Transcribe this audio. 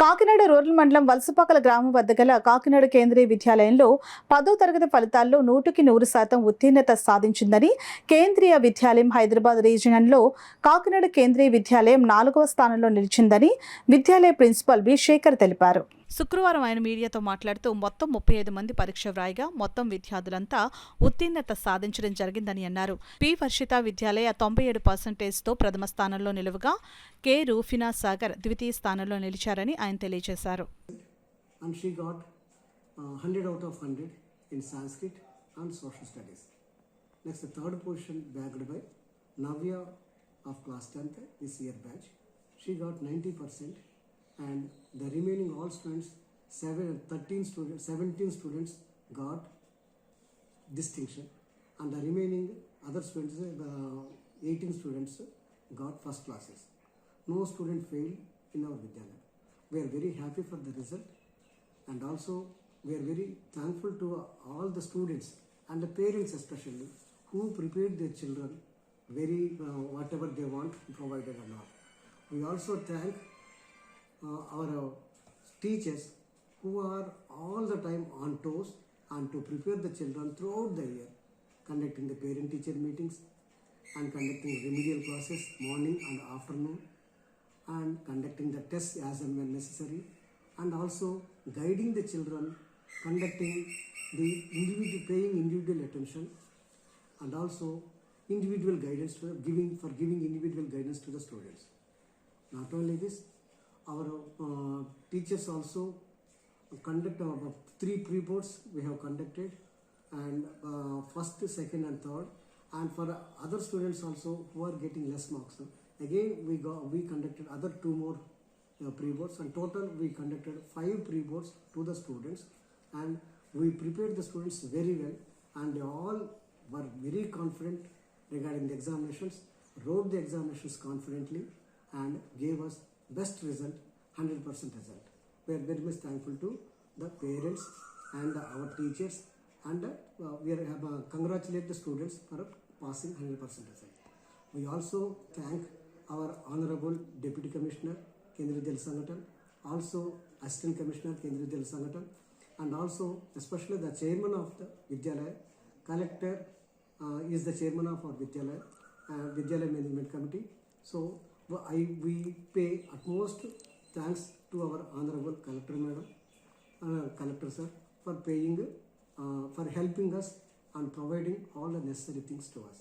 Kakinada rural మండలం వలసపాకల గ్రామం వద్ద గల కాకినాడ కేంద్రీయ విద్యాలయంలో 10వ తరగతి ఫలితాల్లో 100% ఉత్తీర్ణత సాధించిందని కేంద్రీయ విద్యాలయం హైదరాబాద్ రీజియన్లో కాకినాడ కేంద్రీయ విద్యాలయం 4వ స్థానంలో నిలిచిందని విద్యాలయ ప్రిన్సిపల్ బి శేఖర్ తెలిపారు. శుక్రవారం ఆయన మీడియాతో మాట్లాడుతూ మొత్తం 35 మంది పరీక్ష వ్రాయగా మొత్తం విద్యార్థులంతా ఉత్తీర్ణత సాధించడం జరిగిందని అన్నారు. పి వర్షిత విద్యాలయ 97%తో ప్రథమ స్థానంలో నిలువగా కె రూఫినా సాగర్ ద్వితీయ స్థానంలో నిలిచారని ఆయన తెలియజేశారు. And she got 100 out of 100 in Sanskrit and social studies. Next, the third position bagged by Navya of class 10th this year batch. She got 90%. And the remaining all students, 17 students got distinction, and the remaining other students, 18 students got first classes. No student failed in our Vidyalaya. We are very happy for the result, and also we are very thankful to all the students and the parents especially who prepared their children very whatever they want provided and all. We also thank our teachers who are all the time on toes and to prepare the children throughout the year, conducting the parent-teacher meetings and conducting remedial classes morning and afternoon, and conducting the tests as and when necessary, and also guiding the children, conducting the paying individual attention, and also individual guidance giving individual guidance to the students. Not only this, our teachers also conduct 3 pre-boards we have conducted, and first, second and third, and for other students also who are getting less marks, again we conducted other 2 more pre-boards, and total we conducted 5 pre-boards to the students, and we prepared the students very well, and they all were very confident regarding the examinations, wrote the examinations confidently, and gave us best result, 100% result. We are very much thankful to the parents and our teachers, and we are congratulate the students for passing 100% result. We also thank our Honorable Deputy Commissioner, Kendriya Vidyalaya Sangathan, also Assistant Commissioner, Kendriya Vidyalaya Sangathan, and also especially the Chairman of the Vidyalaya, Collector is the Chairman of our Vidyalaya, Vidyalaya Management Committee. So we pay utmost thanks to our Honorable Collector Madam, Collector Sir, for paying, for helping us and providing all the necessary things to us.